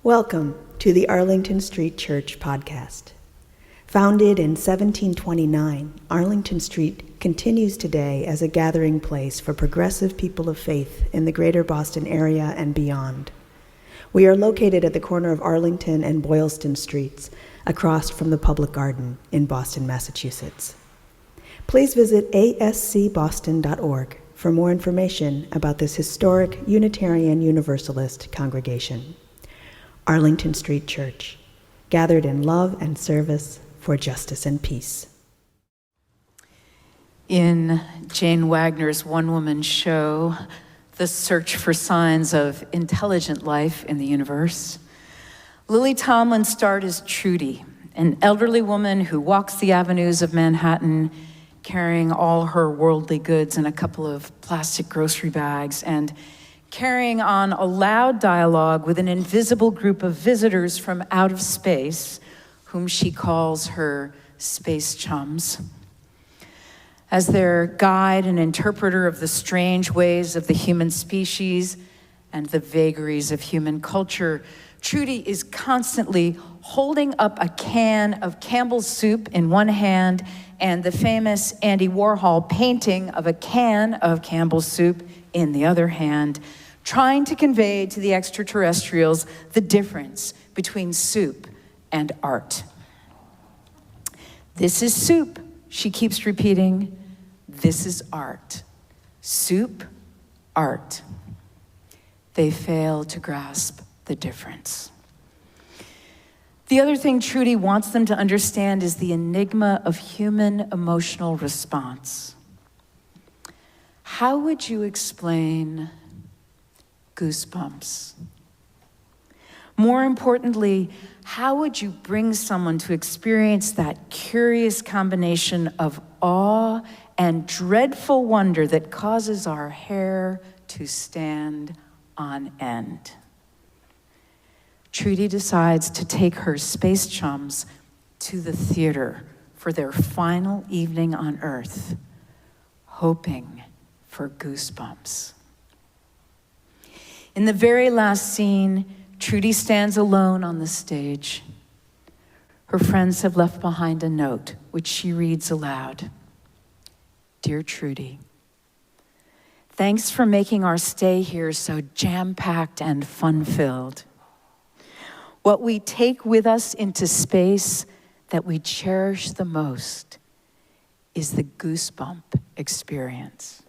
Welcome to the Arlington Street Church podcast. Founded in 1729, Arlington Street continues today as a gathering place for progressive people of faith in the greater Boston area and beyond. We are located at the corner of Arlington and Boylston Streets, across from the Public Garden in Boston, Massachusetts. Please visit ascboston.org for more information about this historic Unitarian Universalist congregation. Arlington Street Church, gathered in love and service for justice and peace. In Jane Wagner's one-woman show, The Search for Signs of Intelligent Life in the Universe, Lily Tomlin starred as Trudy, an elderly woman who walks the avenues of Manhattan carrying all her worldly goods in a couple of plastic grocery bags and carrying on a loud dialogue with an invisible group of visitors from out of space, whom she calls her space chums. As their guide and interpreter of the strange ways of the human species and the vagaries of human culture, Trudy is constantly holding up a can of Campbell's soup in one hand and the famous Andy Warhol painting of a can of Campbell's soup in the other hand, trying to convey to the extraterrestrials the difference between soup and art. This is soup, she keeps repeating. This is art. Soup, art. They fail to grasp the difference. The other thing Trudy wants them to understand is the enigma of human emotional response. How would you explain goosebumps? More importantly, how would you bring someone to experience that curious combination of awe and dreadful wonder that causes our hair to stand on end? Trudy decides to take her space chums to the theater for their final evening on Earth, hoping for goosebumps. In the very last scene, Trudy stands alone on the stage. Her friends have left behind a note, which she reads aloud. Dear Trudy, thanks for making our stay here so jam-packed and fun-filled. What we take with us into space that we cherish the most is the goosebump experience.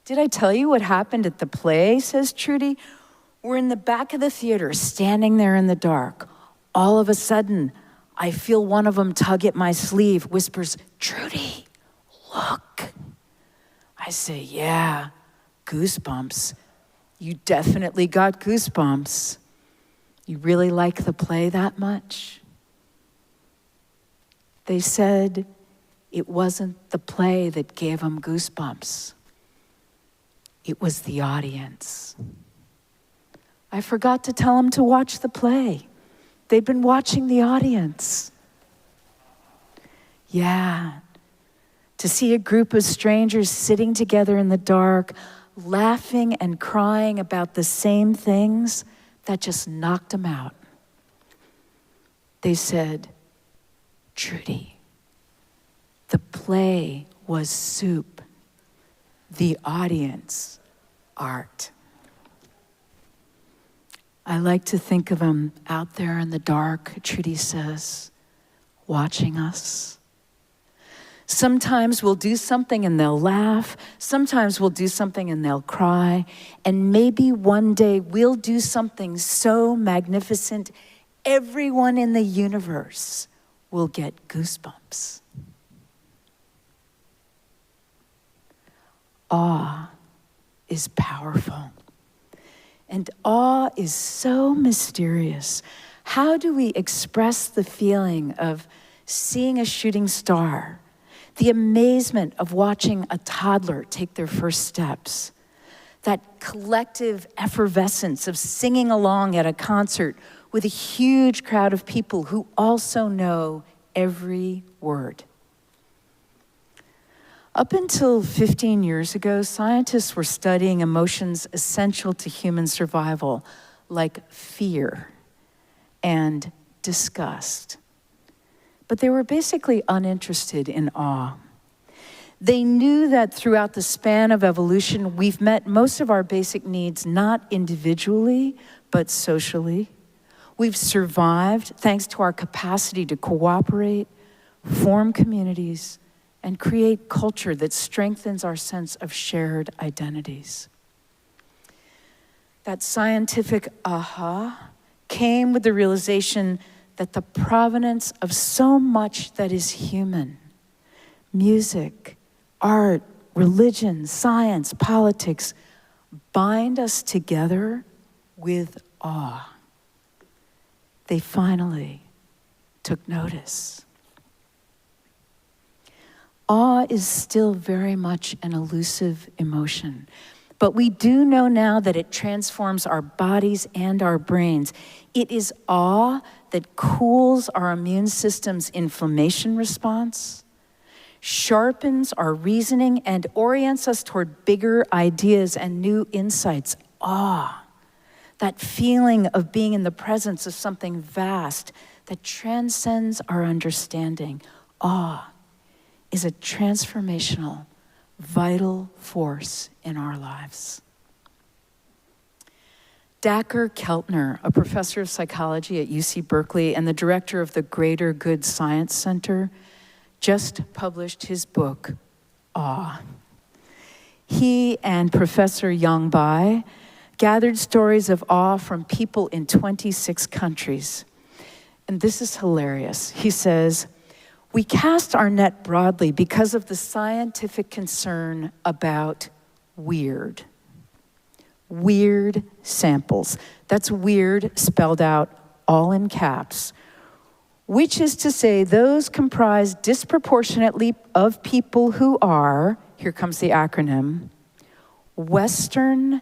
Did I tell you what happened at the play, says Trudy. We're in the back of the theater, standing there in the dark. All of a sudden, I feel one of them tug at my sleeve, whispers, Trudy, look. I say, yeah, goosebumps. You definitely got goosebumps. You really like the play that much? They said it wasn't the play that gave them goosebumps. It was the audience. I forgot to tell them to watch the play. They'd been watching the audience. Yeah, to see a group of strangers sitting together in the dark, laughing and crying about the same things, that just knocked them out. They said, Trudy, the play was soup. The audience, art. I like to think of them out there in the dark, Trudy says, watching us. Sometimes we'll do something and they'll laugh. Sometimes we'll do something and they'll cry. And maybe one day we'll do something so magnificent, everyone in the universe will get goosebumps. Awe is powerful. And awe is so mysterious. How do we express the feeling of seeing a shooting star, the amazement of watching a toddler take their first steps, that collective effervescence of singing along at a concert with a huge crowd of people who also know every word? Up until 15 years ago, scientists were studying emotions essential to human survival, like fear and disgust. But they were basically uninterested in awe. They knew that throughout the span of evolution, we've met most of our basic needs not individually, but socially. We've survived thanks to our capacity to cooperate, form communities, and create culture that strengthens our sense of shared identities. That scientific aha came with the realization that the provenance of so much that is human, music, art, religion, science, politics, bind us together with awe. They finally took notice. Awe is still very much an elusive emotion, but we do know now that it transforms our bodies and our brains. It is awe that cools our immune system's inflammation response, sharpens our reasoning, and orients us toward bigger ideas and new insights. Awe, that feeling of being in the presence of something vast that transcends our understanding. Awe is a transformational, vital force in our lives. Dacher Keltner, a professor of psychology at UC Berkeley and the director of the Greater Good Science Center, just published his book, Awe. He and Professor Yang Bai gathered stories of awe from people in 26 countries. And this is hilarious. He says, "We cast our net broadly because of the scientific concern about weird samples." That's weird spelled out all in caps, which is to say those comprised disproportionately of people who are, here comes the acronym, Western,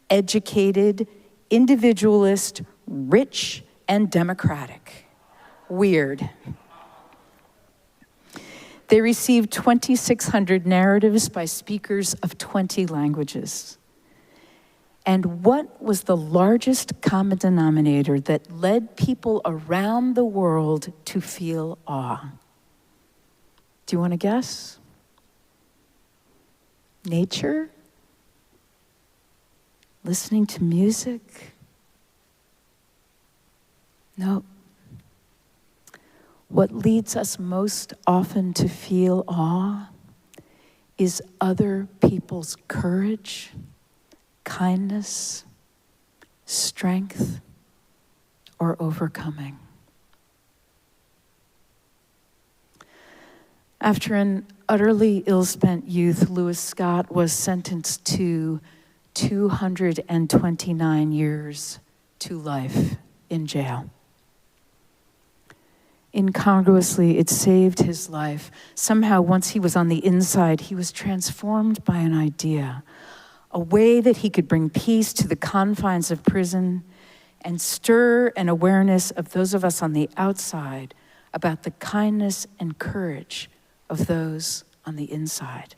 educated, individualist, rich, and democratic. Weird. They received 2,600 narratives by speakers of 20 languages. And what was the largest common denominator that led people around the world to feel awe? Do you want to guess? Nature? Listening to music? No. What leads us most often to feel awe is other people's courage, kindness, strength, or overcoming. After an utterly ill-spent youth, Lewis Scott was sentenced to 229 years to life in jail. Incongruously, it saved his life. Somehow, once he was on the inside, he was transformed by an idea, a way that he could bring peace to the confines of prison and stir an awareness of those of us on the outside about the kindness and courage of those on the inside.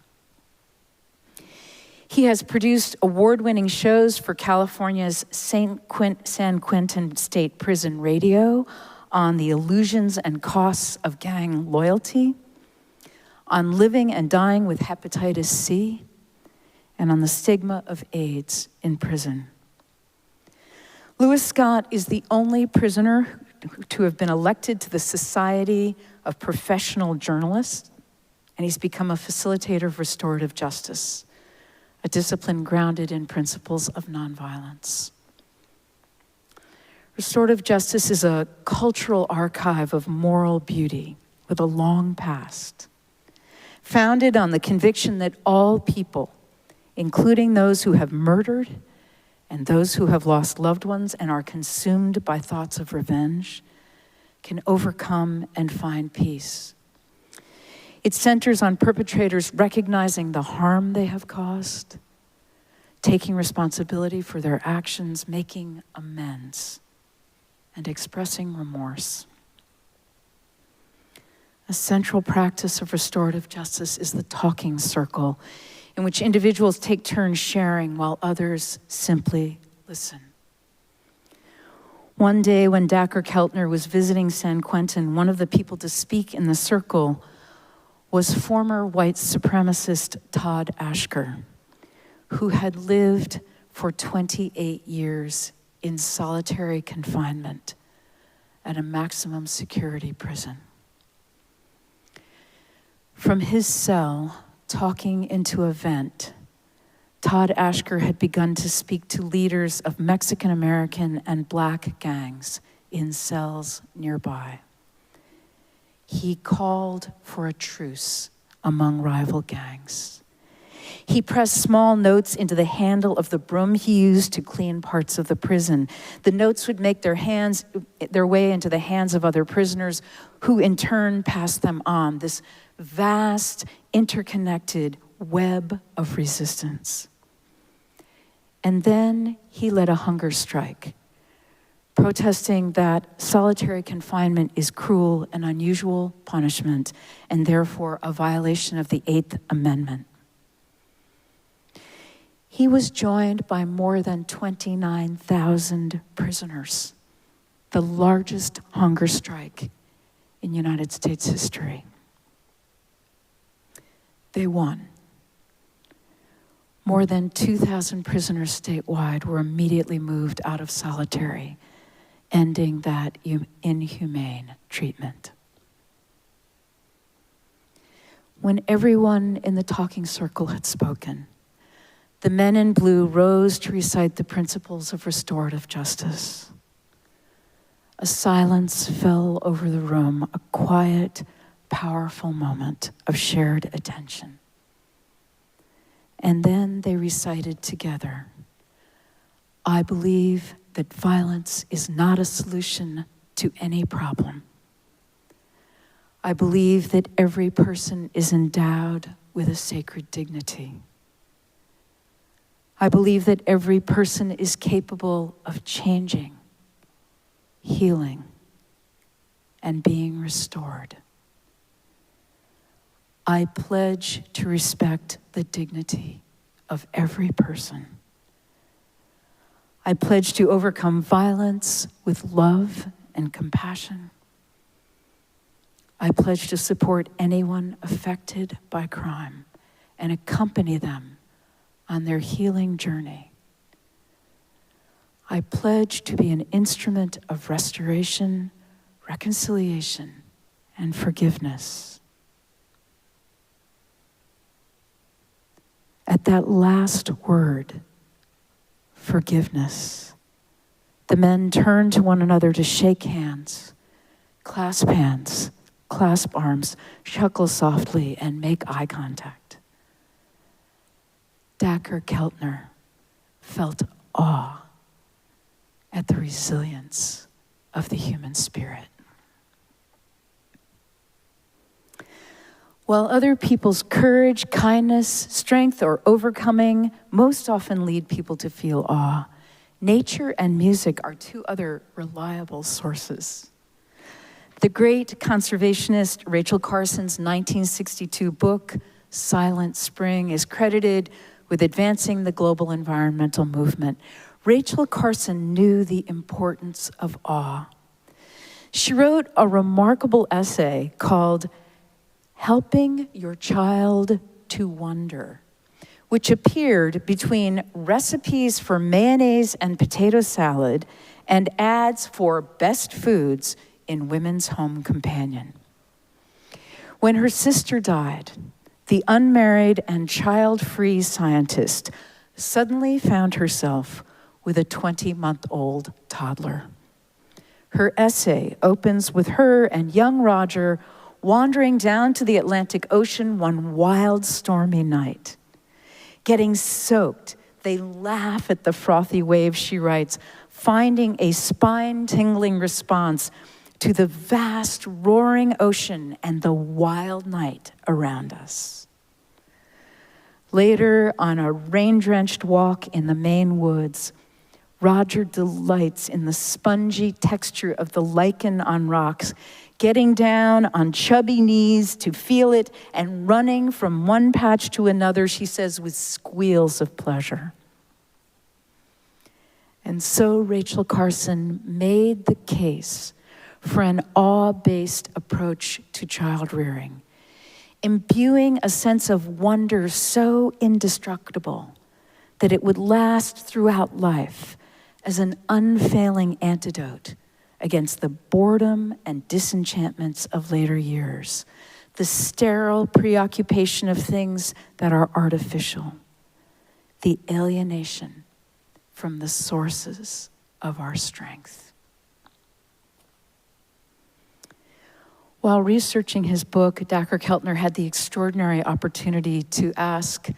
He has produced award-winning shows for California's San Quentin State Prison Radio on the illusions and costs of gang loyalty, on living and dying with hepatitis C, and on the stigma of AIDS in prison. Lewis Scott is the only prisoner to have been elected to the Society of Professional Journalists, and he's become a facilitator of restorative justice, a discipline grounded in principles of nonviolence. Restorative justice is a cultural archive of moral beauty with a long past, founded on the conviction that all people, including those who have murdered and those who have lost loved ones and are consumed by thoughts of revenge, can overcome and find peace. It centers on perpetrators recognizing the harm they have caused, taking responsibility for their actions, making amends, and expressing remorse. A central practice of restorative justice is the talking circle, in which individuals take turns sharing while others simply listen. One day when Dacher Keltner was visiting San Quentin, one of the people to speak in the circle was former white supremacist Todd Ashker, who had lived for 28 years in solitary confinement at a maximum security prison. From his cell, talking into a vent, Todd Ashker had begun to speak to leaders of Mexican-American and Black gangs in cells nearby. He called for a truce among rival gangs. He pressed small notes into the handle of the broom he used to clean parts of the prison. The notes would make their way into the hands of other prisoners, who in turn passed them on, this vast, interconnected web of resistance. And then he led a hunger strike, protesting that solitary confinement is cruel and unusual punishment, and therefore a violation of the Eighth Amendment. He was joined by more than 29,000 prisoners, the largest hunger strike in United States history. They won. More than 2,000 prisoners statewide were immediately moved out of solitary, ending that inhumane treatment. When everyone in the talking circle had spoken, the men in blue rose to recite the principles of restorative justice. A silence fell over the room, a quiet, powerful moment of shared attention. And then they recited together, "I believe that violence is not a solution to any problem. I believe that every person is endowed with a sacred dignity. I believe that every person is capable of changing, healing, and being restored. I pledge to respect the dignity of every person. I pledge to overcome violence with love and compassion. I pledge to support anyone affected by crime and accompany them on their healing journey. I pledge to be an instrument of restoration, reconciliation, and forgiveness." At that last word, forgiveness, the men turned to one another to shake hands, clasp arms, chuckle softly, and make eye contact. Dacher Keltner felt awe at the resilience of the human spirit. While other people's courage, kindness, strength, or overcoming most often lead people to feel awe, nature and music are two other reliable sources. The great conservationist Rachel Carson's 1962 book, Silent Spring, is credited with advancing the global environmental movement. Rachel Carson knew the importance of awe. She wrote a remarkable essay called "Helping Your Child to Wonder," which appeared between recipes for mayonnaise and potato salad and ads for best foods in Women's Home Companion. When her sister died, the unmarried and child-free scientist suddenly found herself with a 20-month-old toddler. Her essay opens with her and young Roger wandering down to the Atlantic Ocean one wild, stormy night. Getting soaked, they laugh at the frothy waves, she writes, finding a spine-tingling response to the vast, roaring ocean and the wild night around us. Later, on a rain-drenched walk in the Maine woods, Roger delights in the spongy texture of the lichen on rocks, getting down on chubby knees to feel it and running from one patch to another, she says, with squeals of pleasure. And so Rachel Carson made the case for an awe-based approach to child rearing, imbuing a sense of wonder so indestructible that it would last throughout life as an unfailing antidote against the boredom and disenchantments of later years, the sterile preoccupation of things that are artificial, the alienation from the sources of our strength. While researching his book, Dacher Keltner had the extraordinary opportunity to ask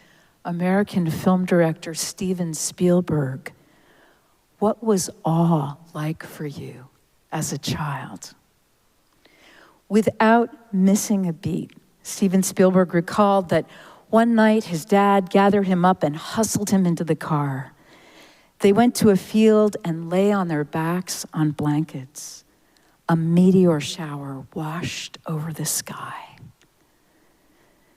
American film director Steven Spielberg, "What was awe like for you as a child?" Without missing a beat, Steven Spielberg recalled that one night his dad gathered him up and hustled him into the car. They went to a field and lay on their backs on blankets. A meteor shower washed over the sky.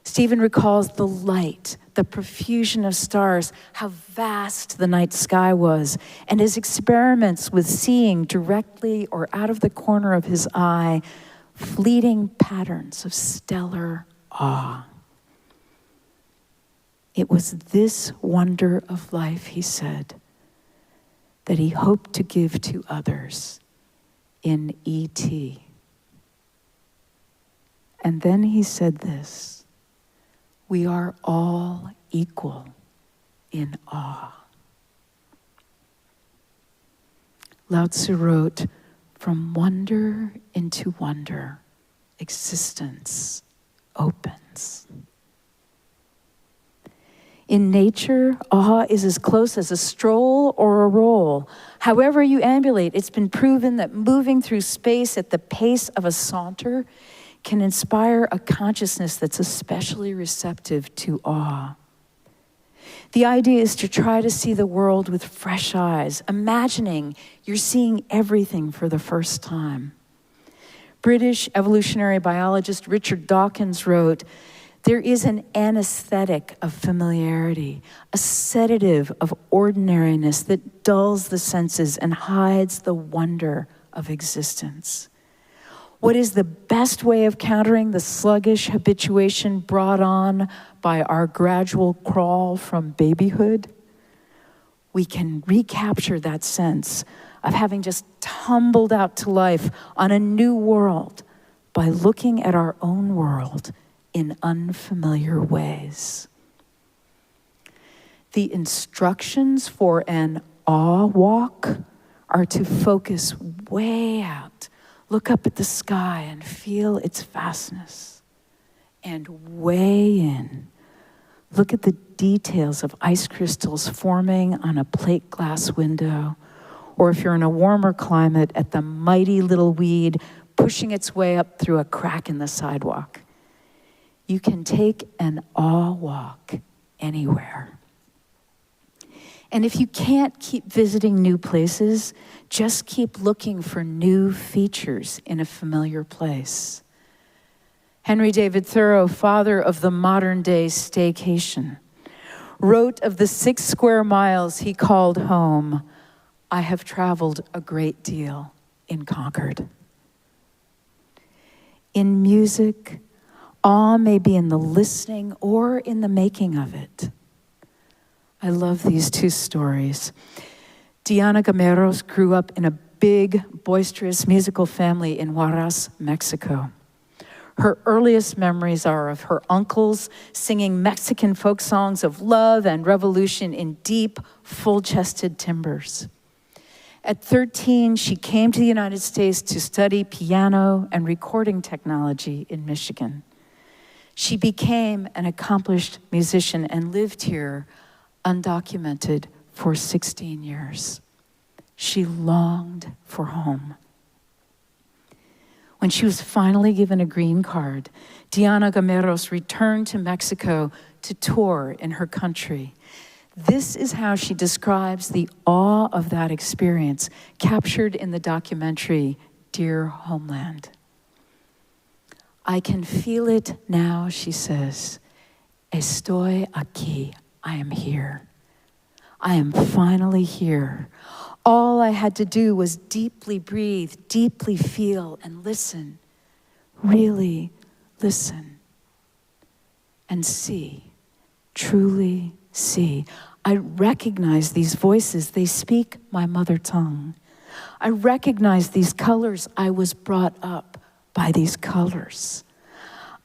Stephen recalls the light, the profusion of stars, how vast the night sky was, and his experiments with seeing directly or out of the corner of his eye fleeting patterns of stellar awe. It was this wonder of life, he said, that he hoped to give to others in E.T. And then he said this: "We are all equal in awe." Lao Tzu wrote, "From wonder into wonder, existence opens." In nature, awe is as close as a stroll or a roll. However you ambulate, it's been proven that moving through space at the pace of a saunter can inspire a consciousness that's especially receptive to awe. The idea is to try to see the world with fresh eyes, imagining you're seeing everything for the first time. British evolutionary biologist Richard Dawkins wrote, "There is an anesthetic of familiarity, a sedative of ordinariness that dulls the senses and hides the wonder of existence. What is the best way of countering the sluggish habituation brought on by our gradual crawl from babyhood? We can recapture that sense of having just tumbled out to life on a new world by looking at our own world in unfamiliar ways." The instructions for an awe walk are to focus way out, look up at the sky and feel its vastness, and way in, look at the details of ice crystals forming on a plate glass window, or if you're in a warmer climate, at the mighty little weed pushing its way up through a crack in the sidewalk. You can take an awe walk anywhere. And if you can't keep visiting new places, just keep looking for new features in a familiar place. Henry David Thoreau, father of the modern-day staycation, wrote of the 6 square miles he called home, "I have traveled a great deal in Concord." In music, awe may be in the listening or in the making of it. I love these 2 stories. Diana Gameros grew up in a big, boisterous musical family in Huaraz, Mexico. Her earliest memories are of her uncles singing Mexican folk songs of love and revolution in deep, full-chested timbres. At 13, she came to the United States to study piano and recording technology in Michigan. She became an accomplished musician and lived here undocumented for 16 years. She longed for home. When she was finally given a green card, Diana Gameros returned to Mexico to tour in her country. This is how she describes the awe of that experience, captured in the documentary Dear Homeland. "I can feel it now," she says. "Estoy aquí. I am here. I am finally here. All I had to do was deeply breathe, deeply feel, and listen. Really listen. And see, truly see. I recognize these voices. They speak my mother tongue. I recognize these colors. I was brought up by these colors.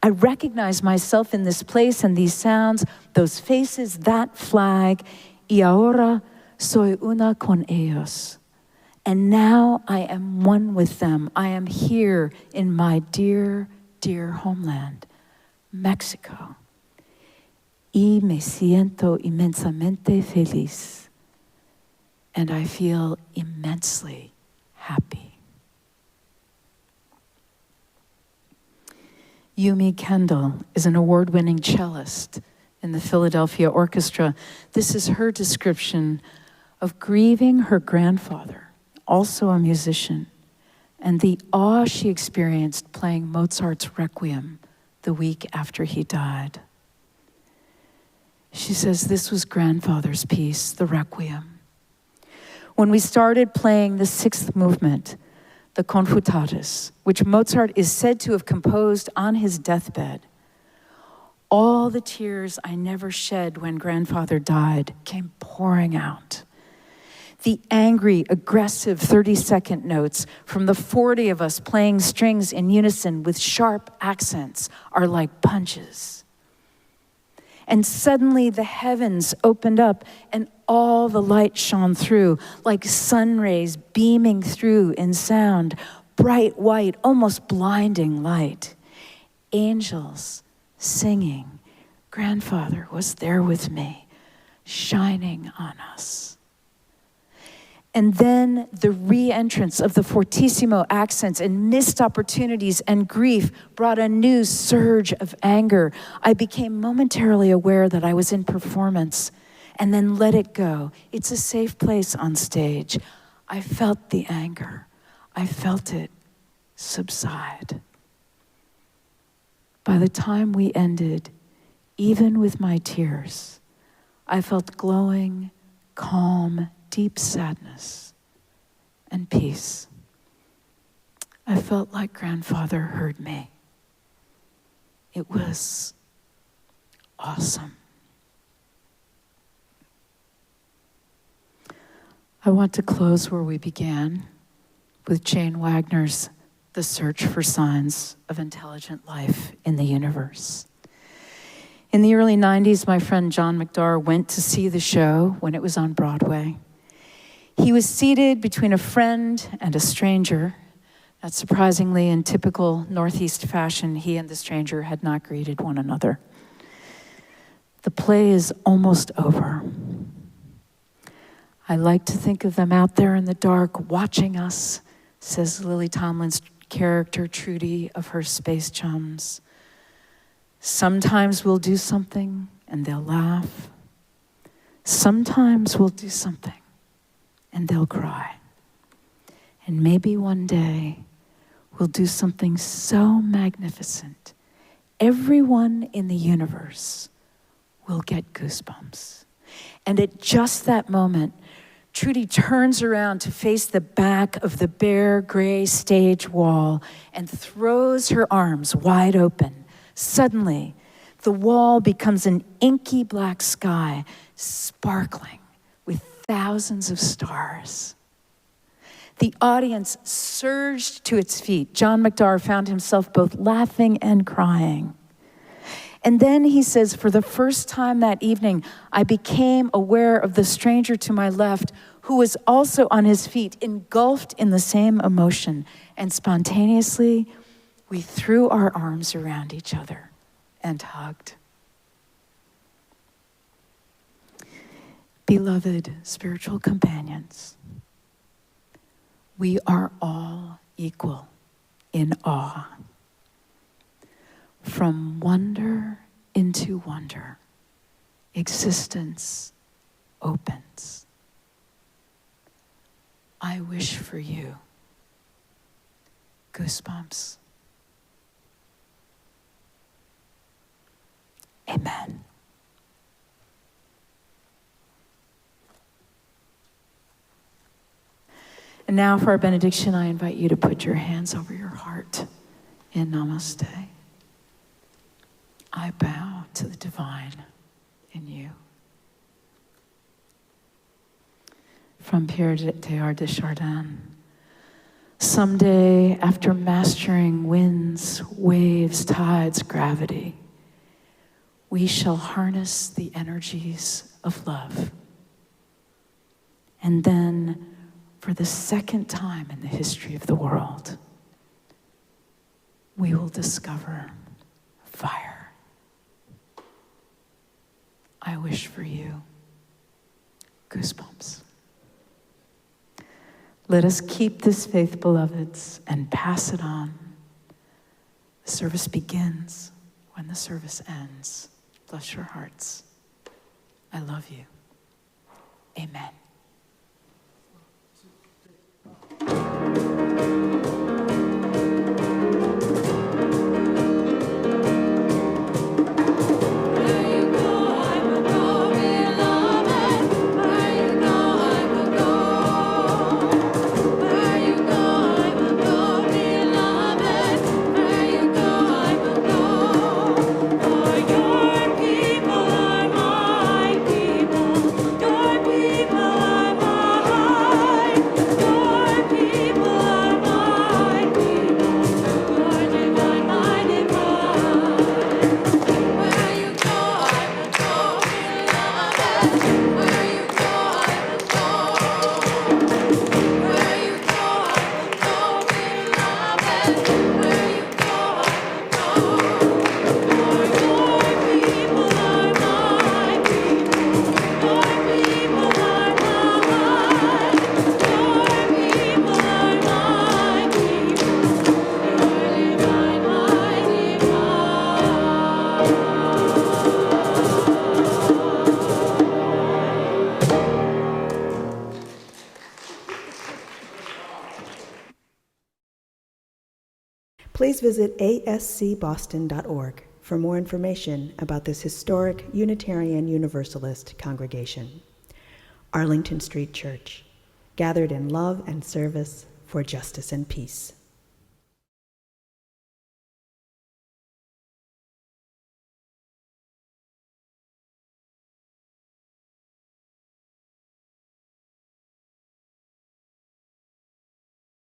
I recognize myself in this place and these sounds, those faces, that flag. Y ahora soy una con ellos. And now I am one with them. I am here in my dear, dear homeland, Mexico. Y me siento inmensamente feliz. And I feel immensely happy. Yumi Kendall is an award-winning cellist in the Philadelphia Orchestra. This is her description of grieving her grandfather, also a musician, and the awe she experienced playing Mozart's Requiem the week after he died. She says this was grandfather's piece, the Requiem. When we started playing the sixth movement, the Confutatis, which Mozart is said to have composed on his deathbed, all the tears I never shed when grandfather died came pouring out. The angry, aggressive 30-second notes from the 40 of us playing strings in unison with sharp accents are like punches. And suddenly the heavens opened up and all the light shone through, like sun rays beaming through in sound, bright white, almost blinding light. Angels singing. Grandfather was there with me, shining on us. And then the re-entrance of the fortissimo accents and missed opportunities and grief brought a new surge of anger. I became momentarily aware that I was in performance and then let it go. It's a safe place on stage. I felt the anger. I felt it subside. By the time we ended, even with my tears, I felt glowing, calm, deep sadness and peace. I felt like grandfather heard me. It was awesome. I want to close where we began with Jane Wagner's The Search for Signs of Intelligent Life in the Universe. In the early 90s, my friend John McDarr went to see the show when it was on Broadway. He was seated between a friend and a stranger. Not surprisingly, in typical Northeast fashion, he and the stranger had not greeted one another. The play is almost over. I like to think of them out there in the dark watching us, says Lily Tomlin's character, Trudy, of her space chums. Sometimes we'll do something and they'll laugh. Sometimes we'll do something and they'll cry. And maybe one day we'll do something so magnificent, everyone in the universe will get goosebumps. And at just that moment, Trudy turns around to face the back of the bare gray stage wall and throws her arms wide open. Suddenly, the wall becomes an inky black sky, sparkling with thousands of stars. The audience surged to its feet. John McDarr found himself both laughing and crying. And then he says, for the first time that evening, I became aware of the stranger to my left, who was also on his feet, engulfed in the same emotion. And spontaneously, we threw our arms around each other and hugged. Beloved spiritual companions, we are all equal in awe. From wonder into wonder, existence opens. I wish for you goosebumps. Amen. And now for our benediction, I invite you to put your hands over your heart in Namaste. I bow to the divine in you. From Pierre Teilhard de Chardin. Someday, after mastering winds, waves, tides, gravity, we shall harness the energies of love. And then, for the second time in the history of the world, we will discover fire. I wish for you goosebumps. Let us keep this faith, beloveds, and pass it on. The service begins when the service ends. Bless your hearts. I love you. Amen. Please visit ascboston.org for more information about this historic Unitarian Universalist congregation. Arlington Street Church, gathered in love and service for justice and peace.